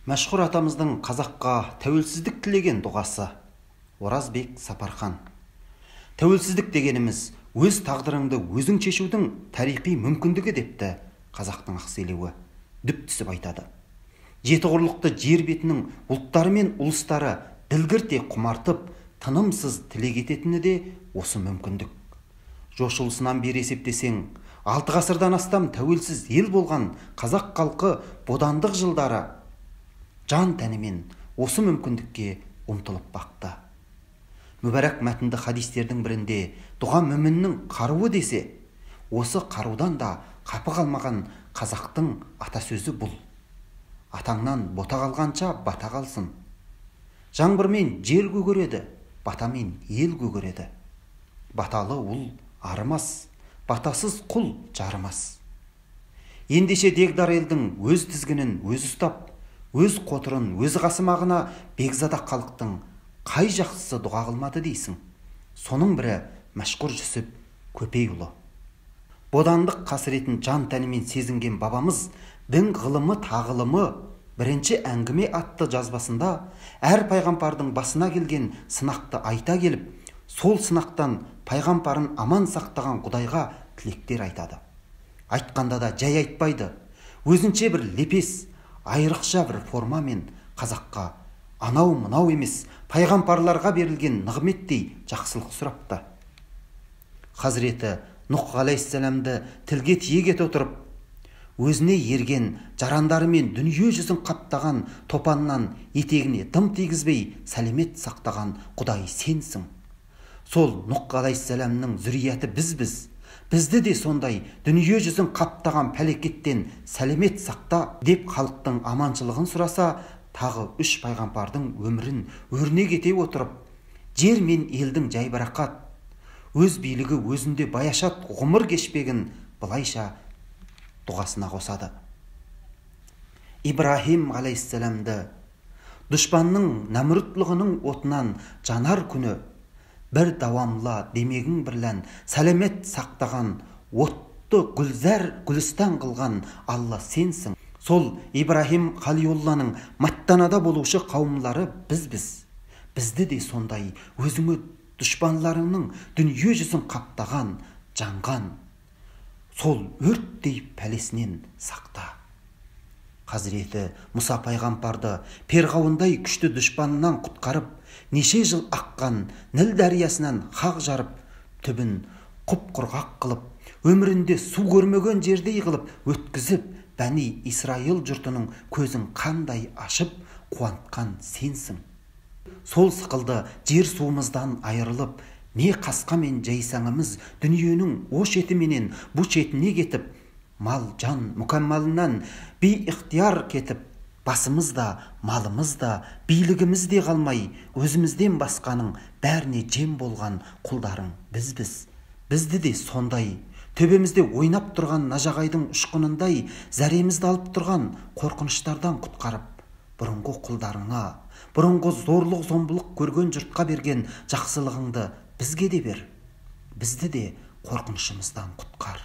Мәшһүр атамыздың қазаққа тәуелсіздік тілеген дұғасы. Оразбек Сапархан. Тәуелсіздік дегеніміз өз тағдырыңды өзің шешудің тарихи мүмкіндігі депті қазақтың ақселеуі. Дүп түсіп айтады. Жеті құрлықты жер бетінің ұлттары мен ұлыстары ділгірте құмартып, тынымсыз тілек ететіні де осы мүмкіндік. Жошылысынан бері есептесең, 6 ғасырдан астам тәуелсіз ел болған қазақ халқы бодандық жылдары жан тәнімен осы мүмкіндікке ұмтылып бақты. Мүбәрак мәтінді хадистердің бірінде дұға мүміннің қаруы десе, осы қарудан да қапы қалмаған қазақтың атасөзі бұл. Атаңнан бота қалғанша бата қалсын. Жаңбырмен жер көгереді, батамен ел көгереді. Баталы ұл арымас, батасыз құл жарымас. Ендеше дегдар елдің өз тізгінін өз ұстап, өз қотырын өз қасымағына бекзада халықтың қай жақсысы дұға қылмады дейсің? Соның бірі Мәшһүр Жүсіп Көпейұлы. Бодандық қасіретін жан тәнімен сезінген бабамыз дін ғылымы тағылымы бірінші әңгіме атты жазбасында әр пайғамбардың басына келген сынақты айта келіп, сол сынақтан пайғамбарын аман сақтаған Құдайға тілектер айтады. Айтқанда да жай айтпайды, өзінше бір лепес, айрықша бір формамен қазаққа анау мынау емес, пайғамбарларға берілген нығметтей жақсылық сұрапты. Хазіреті Нұх алейхиссаламды тілге тиек ете отырып, өзіне ерген жарандарымен дүние жүзін қаптаған топаннан етегіне дым тигізбей сәлемет сақтаған Құдай сенсің. Сол Нұх алейхиссаламның зүрияты бізді де сондай дүние жүзін қаптаған пәлекеттен сәлемет сақта деп халықтың аманшылығын сұраса, тағы 3 пайғамбардың өмірін өрнек ете отырып, жер мен елдің жайбарақат, өз билігі өзінде баяшат ғұмыр кешпегін былайша дұғасына қосады. Ибрахим алейхиссаламды дұшпанның нәмрүтлігінің отынан жанар күні бір давамла демегің бірлән сәлемет сақтаған, отты гүлзар гүлістан қылған Алла сенсің. Сол Ибрахим Халиулланың маттанада болушы қауымлары бізді де сондай өзіңі дұшпанларының дүние жүзін қаптаған, жанған, сол өрттей пәлесінен сақта. Хазіреті Мұса пайғамбарды перғауындай күшті дұшпанынан құтқарып, неше жыл аққан Ніл дариясынан хақ жарып, түбін құп-құрғақ қылып, өмірінде су көрмеген жердей қылып өткізіп, Бәни Исраил жұртының көзін қандай ашып, қуантқан сенсің. Сол сықылды жер суымыздан айырылып, не қасқамен жайсаңымыз дүниенің о шетіменен бұ шетіне кетіп, мал жан мүкәммалынан бейіхтияр кетіп, басымыз да, малымыз да, билігіміз де қалмай, өзімізден басқаның бәріне жем болған құлдарың бізді де сондай, төбемізде ойнап тұрған нажағайдың ұшқынындай зәремізді алып тұрған қорқыныштардан құтқарып, бұрынғы құлдарыңа, бұрынғы зорлық зомбылық көрген жұртқа берген жақсылығыңды бізге де бер, бізді де қорқынышымыздан құтқар.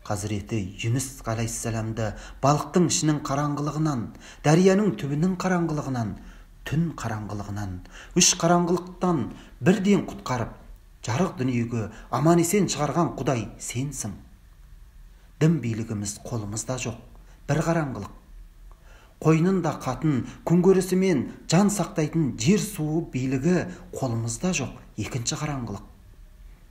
Хазіреті Юнус алейхиссаламды балықтың ішінің қараңғылығынан, дарияның түбінің қараңғылығынан, түн қараңғылығынан, 3 қараңғылықтан бірден құтқарып, жарық дүниеге аман есен шығарған Құдай сенсің. Дін билігіміз қолымызда жоқ, бір қараңғылық. Қойнында қатын күн көрісімен жан сақтайтын жер суы билігі қолымызда жоқ, екінші қараңғылық.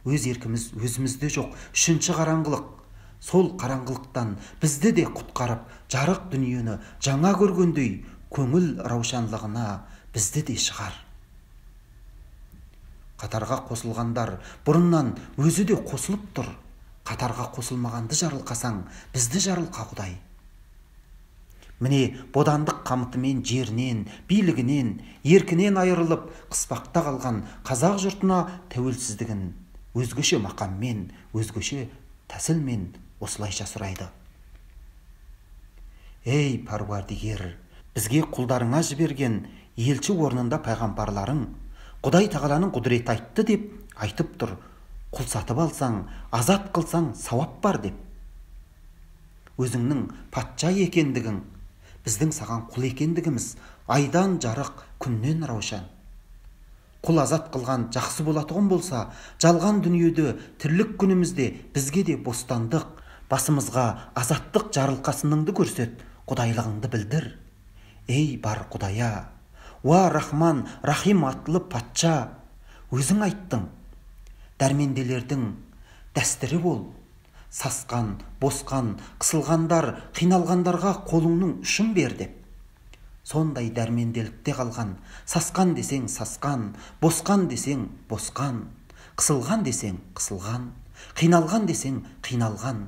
Өз еркіміз өзімізде жоқ, үшінші қараңғылық. Сол қараңғылықтан бізді де құтқарып, жарық дүниені жаңа көргендей көңіл раушанлығына бізді де шығар. Қатарға қосылғандар бұрыннан өзі де қосылып тұр. Қатарға қосылмағанды жарылқасаң, бізді жарылқа Құдай. Міне бодандық қамытымен жерінен, билігінен, еркінен айырылып, қыспақта қалған қазақ жұртына тәуелсіздігін өзгеше мақаммен, өзгеше тәсілмен осылайша сұрайды. Ей Паруардигер, бізге құлдарыңа жіберген елші орнында пайғамбарларың Құдай тағаланың құдіреті айтты деп айтып тұр. Құл сатып алсаң, азат қылсаң сауап бар деп. Өзіңнің патша екендігің, біздің саған құл екендігіміз айдан жарық, күннен раушан. Құл азат қылған жақсы болатұғын болса, жалған дүниеде тірлік күнімізде бізге де бостандық, басымызға азаттық жарылқасыныңды көрсет, құдайлығыңды білдір. Ей бар құдая, уа Рахман, Рахим атлы патша, өзің айттың, дәрменделердің дәстүрі бол. Сасқан, босқан, қысылғандар, қиналғандарға қолыңның ұшын бер деп. Сондай дәрменделікте қалған, сасқан десең сасқан, босқан десең босқан, қысылған десең қысылған, қиналған десең қиналған,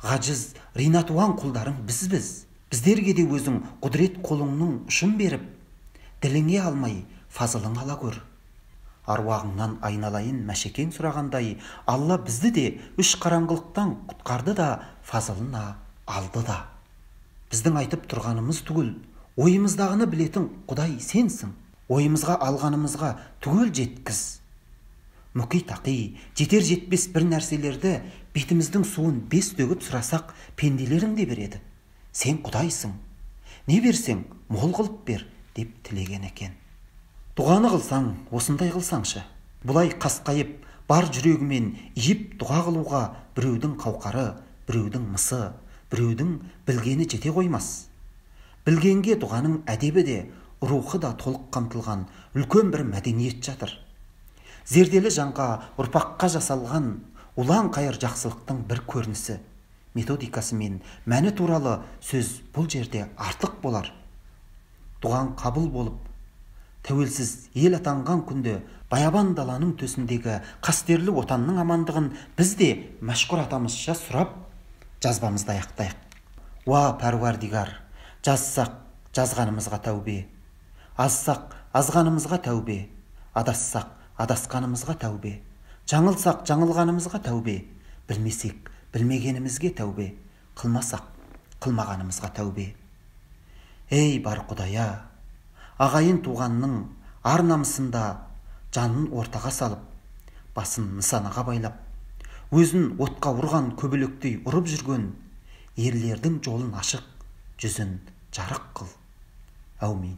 ғажыз, рина туған құлдарың бізбіз. Біздерге де өзің құдірет қолыңның ұшын беріп, діліңе алмай фазылың ала көр. Аруағыңнан айналайын мәшекең сұрағандай, Алла бізді де үш қараңғылықтан құтқарды да, фазылына алды да. Біздің айтып тұрғанымыз түгіл, ойымыздағыны білетін Құдай сенсің. Ойымызға алғанымызға түгел жеткіз. Мүки тақи, жетер жетпес бір нәрселерді бетіміздің суын бес төгіп сұрасақ, пенделерің де береді. Сен Құдайсың, не берсең мол қылып бер деп тілеген екен. Дұғаны қылсаң, осындай қылсаңшы. Бұлай қасқайып, бар жүрегімен иіп дұға қылуға біреудің қауқары, біреудің мысы, біреудің білгені жете қоймас. Білгенге дұғаның әдебі де, рухы да толық қамтылған үлкен бір мәдениет жатыр. Зерделі жанға, ұрпаққа жасалған ұлан қайыр жақсылықтың бір көрінісі, методикасы мен мәні туралы сөз бұл жерде артық болар. Дұғаң қабыл болып, тәуелсіз ел атанған күнде баябан даланың төсіндегі қастерлі отанның амандығын біз де мәшһүр атамызша сұрап, жазбамызды аяқтайық. Уа Пәруардигар, жазсақ жазғанымызға тәубе, азсақ азғанымызға тәубе, адассақ адасқанымызға тәубе, жаңылсақ жаңылғанымызға тәубе, білмесек білмегенімізге тәубе, қылмасақ қылмағанымызға тәубе. Ей бар Құдая, ағайын туғанның ар намысында жанын ортаға салып, басын нысанаға байлап, өзін отқа ұрған көбелектей ұрып жүрген ерлердің жолын ашық, жүзін жарық қыл. Әумин.